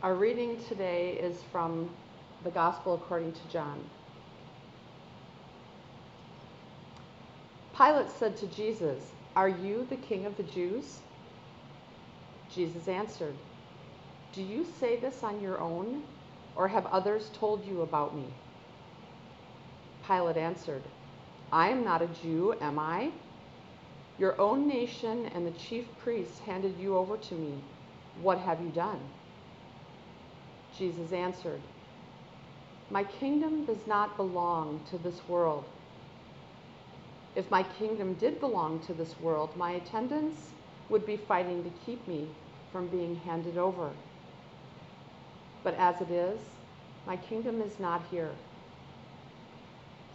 Our reading today is from the Gospel according to John. Pilate said to Jesus, "Are you the king of the Jews?" Jesus answered, "Do you say this on your own, or have others told you about me?" Pilate answered, "I am not a Jew, am I? Your own nation and the chief priests handed you over to me. What have you done?" Jesus answered, "My kingdom does not belong to this world. If my kingdom did belong to this world, my attendants would be fighting to keep me from being handed over. But as it is, my kingdom is not here."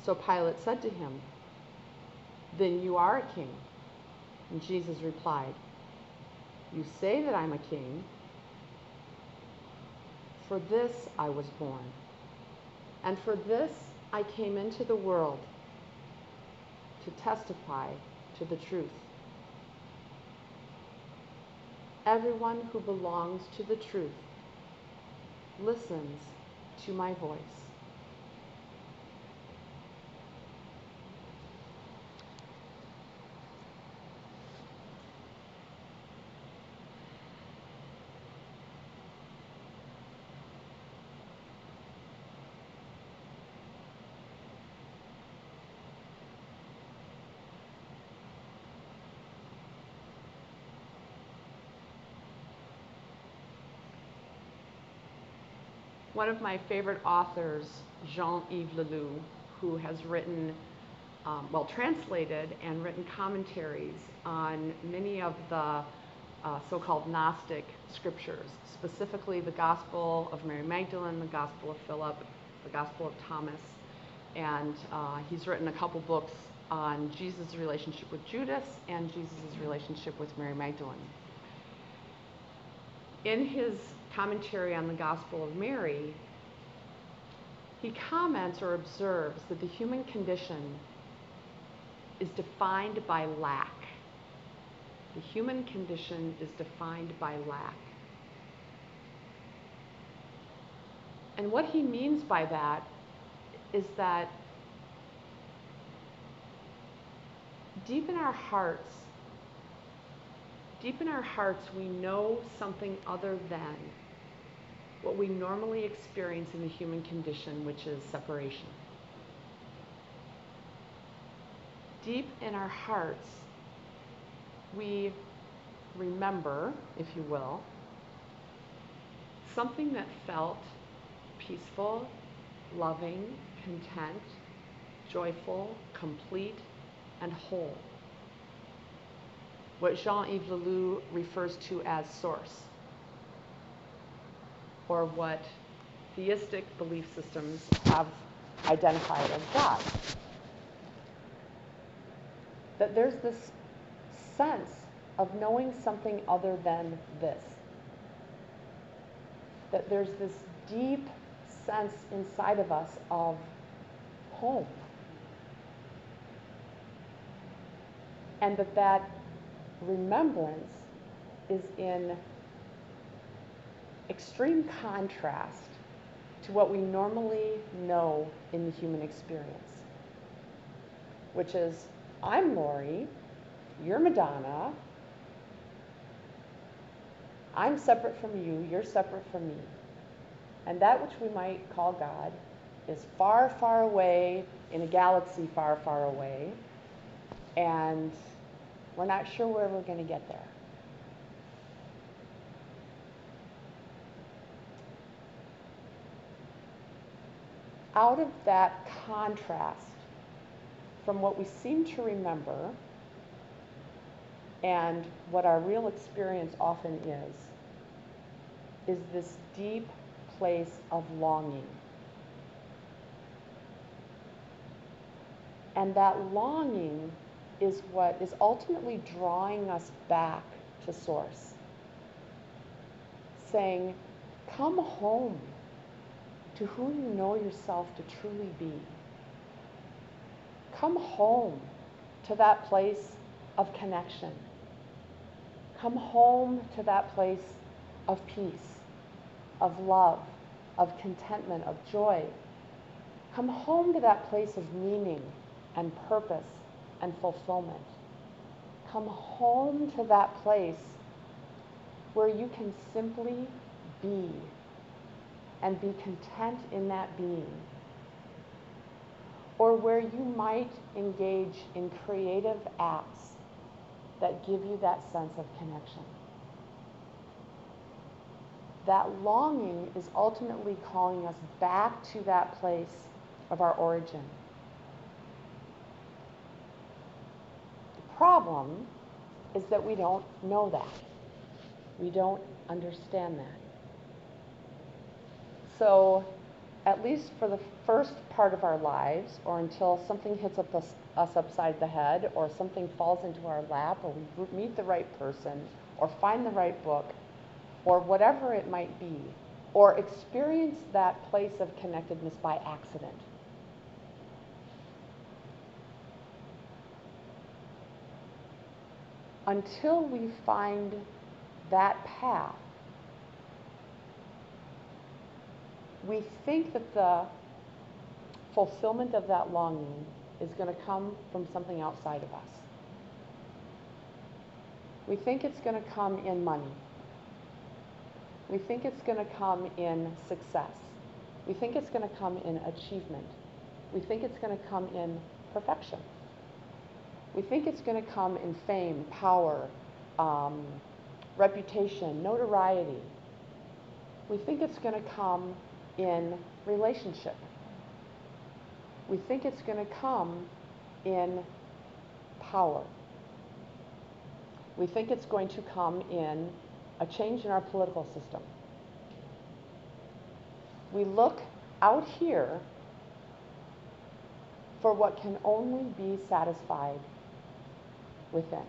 So Pilate said to him, "Then you are a king." And Jesus replied, "You say that I'm a king. For this I was born, and for this I came into the world, to testify to the truth. Everyone who belongs to the truth listens to my voice." One of my favorite authors, Jean-Yves Lelou, who has written, translated and written commentaries on many of the so-called Gnostic scriptures, specifically the Gospel of Mary Magdalene, the Gospel of Philip, the Gospel of Thomas, and he's written a couple books on Jesus' relationship with Judas and Jesus' relationship with Mary Magdalene. In his commentary on the Gospel of Mary, he comments or observes that the human condition is defined by lack. The human condition is defined by lack. And what he means by that is that deep in our hearts, we know something other than what we normally experience in the human condition, which is separation. Deep in our hearts, we remember, if you will, something that felt peaceful, loving, content, joyful, complete, and whole. What Jean-Yves Lelou refers to as source, or what theistic belief systems have identified as God. That there's this sense of knowing something other than this. That there's this deep sense inside of us of home. And that remembrance is in extreme contrast to what we normally know in the human experience, which is, I'm Lori, you're Madonna, I'm separate from you, you're separate from me. And that which we might call God is far, far away in a galaxy far, far away, and we're not sure where we're going to get there. Out of that contrast from what we seem to remember and what our real experience often is this deep place of longing. And that longing is what is ultimately drawing us back to source, saying, come home to who you know yourself to truly be. Come home to that place of connection. Come home to that place of peace. of love, of contentment, of joy. Come home to that place of meaning and purpose and fulfillment. Come home to that place where you can simply be and be content in that being. Or where you might engage in creative acts that give you that sense of connection. That longing is ultimately calling us back to that place of our origin. The problem is that we don't know that. We don't understand that. So, at least for the first part of our lives, or until something hits us upside the head, or something falls into our lap, or we meet the right person, or find the right book, or whatever it might be, or experience that place of connectedness by accident. Until we find that path, we think that the fulfillment of that longing is going to come from something outside of us. We think it's going to come in money. We think it's going to come in success. We think it's going to come in achievement. We think it's going to come in perfection. We think it's going to come in fame, power, reputation, notoriety. We think it's going to come in relationship. We think it's going to come in power. We think it's going to come in a change in our political system. We look out here for what can only be satisfied within.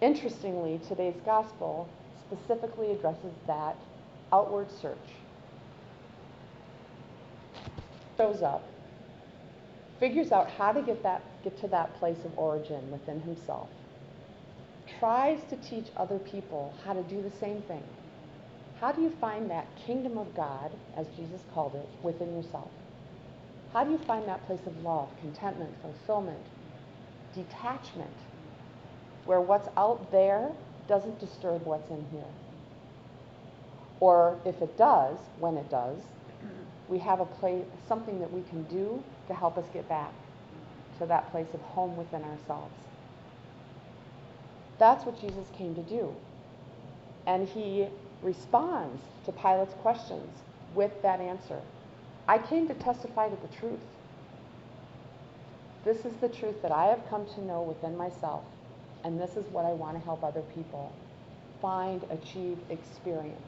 Interestingly, today's gospel specifically addresses that outward search. Shows up, figures out how to get to that place of origin within himself, tries to teach other people how to do the same thing. How do you find that kingdom of God, as Jesus called it, within yourself? How do you find that place of love, contentment, fulfillment, detachment, where what's out there doesn't disturb what's in here? Or if it does, when it does, we have something that we can do to help us get back to that place of home within ourselves. That's what Jesus came to do. And he responds to Pilate's questions with that answer. I came to testify to the truth. This is the truth that I have come to know within myself, and this is what I want to help other people find, achieve, experience.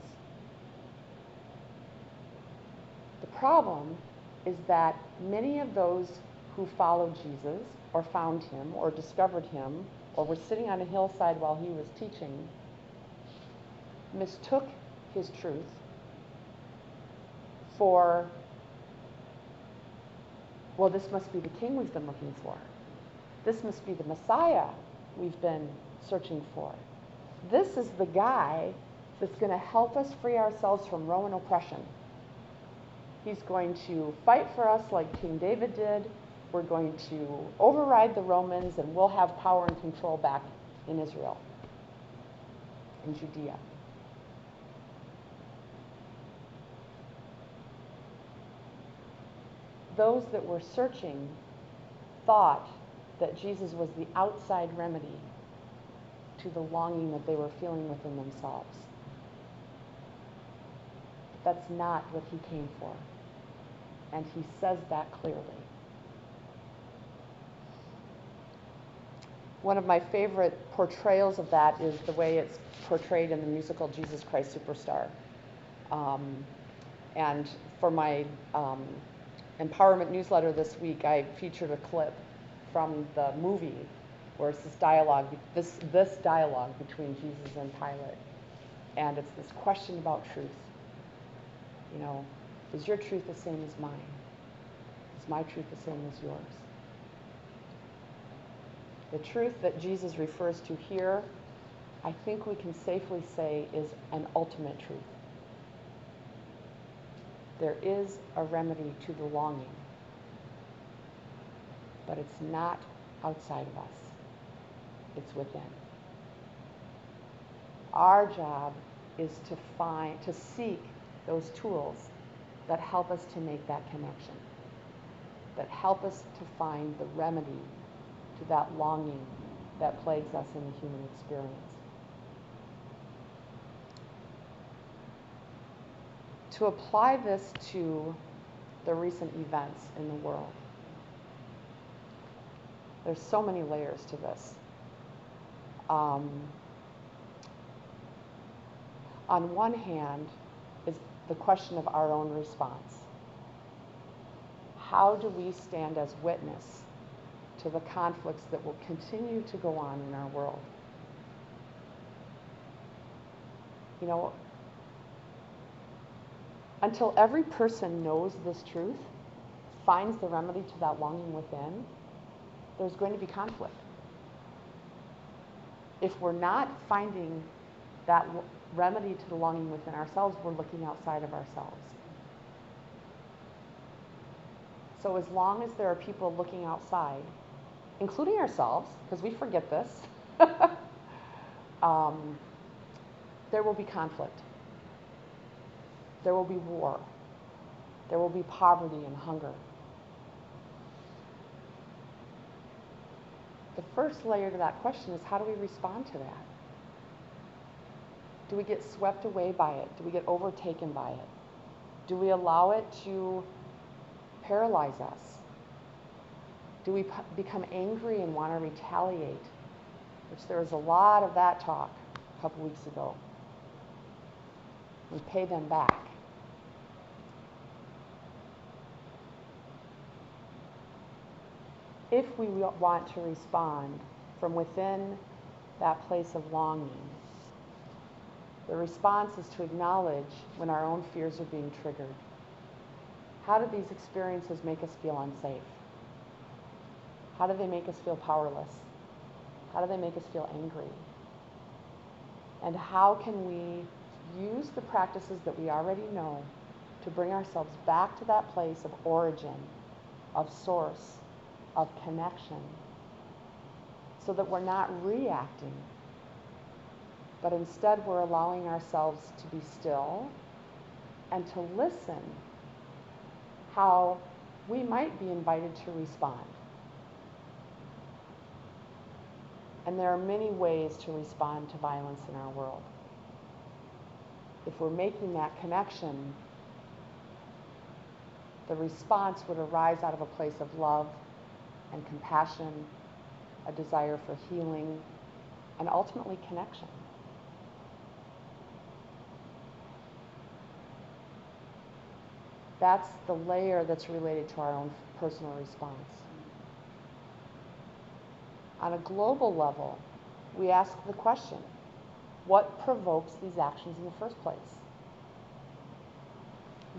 The problem is that many of those who followed Jesus, or found him, or discovered him, or were sitting on a hillside while he was teaching, mistook his truth for, well, this must be the king we've been looking for. This must be the Messiah we've been searching for. This is the guy that's going to help us free ourselves from Roman oppression. He's going to fight for us like King David did. We're going to override the Romans, and we'll have power and control back in Israel, in Judea. Those that were searching thought that Jesus was the outside remedy to the longing that they were feeling within themselves. But that's not what he came for. And he says that clearly. One of my favorite portrayals of that is the way it's portrayed in the musical Jesus Christ Superstar. And for my empowerment newsletter this week, I featured a clip from the movie where it's this dialogue between Jesus and Pilate. And it's this question about truth. You know, is your truth the same as mine? Is my truth the same as yours? The truth that Jesus refers to here I think we can safely say is an ultimate truth. There is a remedy to the longing, but it's not outside of us. It's within. Our job is to seek those tools that help us to make that connection, that help us to find the remedy to that longing that plagues us in the human experience. To apply this to the recent events in the world, there's so many layers to this. On one hand is the question of our own response. How do we stand as witness to the conflicts that will continue to go on in our world? You know, until every person knows this truth, finds the remedy to that longing within, there's going to be conflict. If we're not finding that remedy to the longing within ourselves, we're looking outside of ourselves. So as long as there are people looking outside, including ourselves, because we forget this, there will be conflict. There will be war. There will be poverty and hunger. The first layer to that question is, how do we respond to that? Do we get swept away by it? Do we get overtaken by it? Do we allow it to paralyze us? Do we become angry and want to retaliate? Which there was a lot of that talk a couple weeks ago. We pay them back. If we want to respond from within that place of longing, the response is to acknowledge when our own fears are being triggered. How do these experiences make us feel unsafe? How do they make us feel powerless? How do they make us feel angry? And how can we use the practices that we already know to bring ourselves back to that place of origin, of source, of connection, so that we're not reacting, but instead we're allowing ourselves to be still and to listen how we might be invited to respond. And there are many ways to respond to violence in our world. If we're making that connection, the response would arise out of a place of love and compassion, a desire for healing, and ultimately connection. That's the layer that's related to our own personal response. On a global level, we ask the question, what provokes these actions in the first place?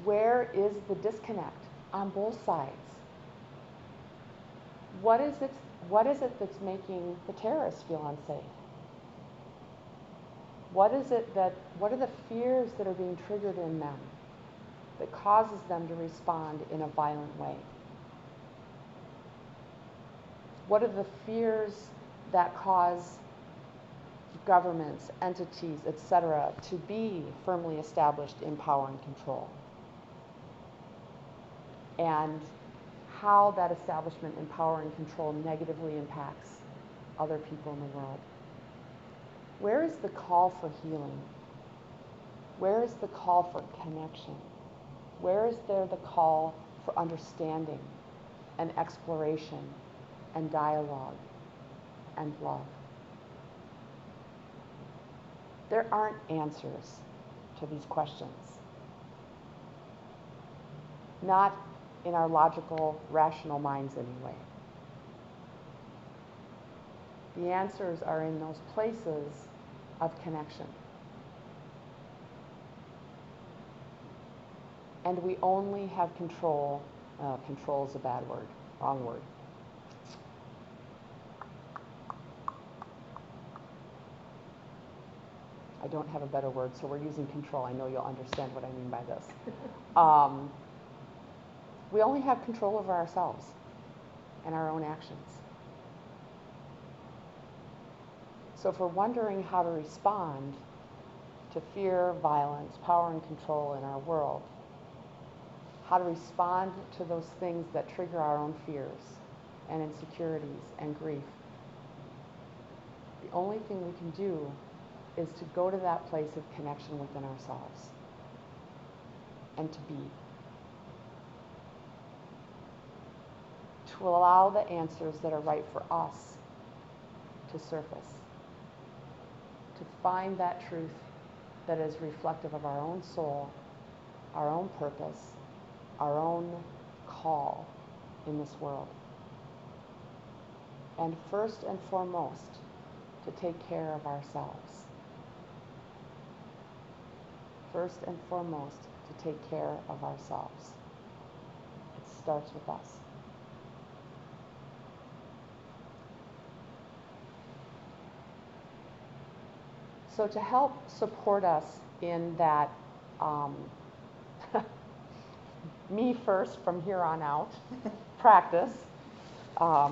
Where is the disconnect on both sides? What is it that's making the terrorists feel unsafe? What are the fears that are being triggered in them that causes them to respond in a violent way? What are the fears that cause governments, entities, etc., to be firmly established in power and control? And how that establishment in power and control negatively impacts other people in the world. Where is the call for healing? Where is the call for connection? Where is there the call for understanding and exploration and dialogue and love? There aren't answers to these questions. Not in our logical, rational minds anyway. The answers are in those places of connection. And we only have control. Control is a bad word, wrong word. I don't have a better word, so we're using control. I know you'll understand what I mean by this. We only have control over ourselves and our own actions. So if we're wondering how to respond to fear, violence, power, and control in our world, how to respond to those things that trigger our own fears and insecurities and grief, the only thing we can do is to go to that place of connection within ourselves and to be. To allow the answers that are right for us to surface. To find that truth that is reflective of our own soul, our own purpose, our own call in this world. And first and foremost, to take care of ourselves. First and foremost, to take care of ourselves. It starts with us. So to help support us in that me first from here on out practice, I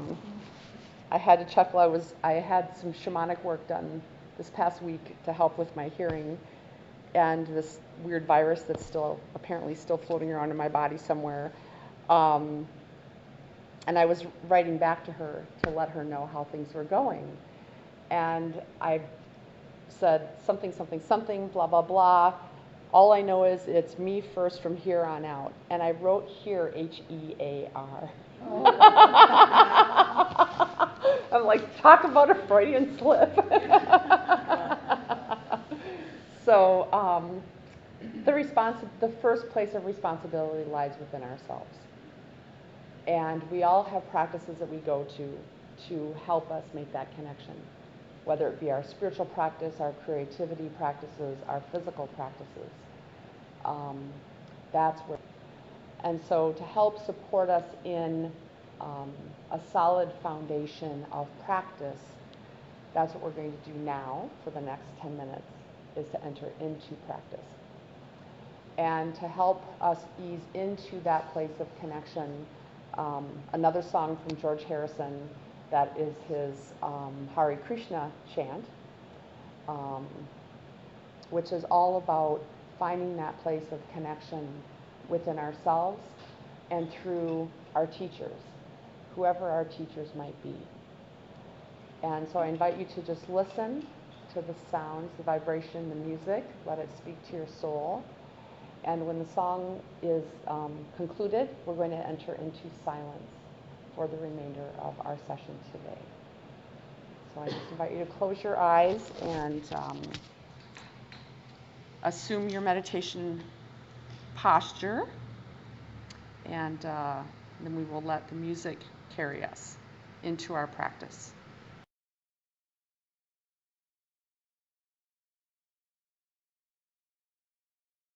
had to chuckle. I had some shamanic work done this past week to help with my hearing, and this weird virus that's apparently still floating around in my body somewhere. And I was writing back to her to let her know how things were going. And I said something, something, something, blah, blah, blah. All I know is it's me first from here on out. And I wrote here, H-E-A-R. I'm like, talk about a Freudian slip. So the first place of responsibility lies within ourselves. And we all have practices that we go to help us make that connection, whether it be our spiritual practice, our creativity practices, our physical practices. That's where. And so to help support us in a solid foundation of practice, that's what we're going to do now for the next 10 minutes, is to enter into practice. And to help us ease into that place of connection, another song from George Harrison that is his Hare Krishna chant, which is all about finding that place of connection within ourselves and through our teachers, whoever our teachers might be. And so I invite you to just listen to the sounds, the vibration, the music, let it speak to your soul. And when the song is concluded, we're going to enter into silence for the remainder of our session today. So I just invite you to close your eyes and assume your meditation posture, and then we will let the music carry us into our practice.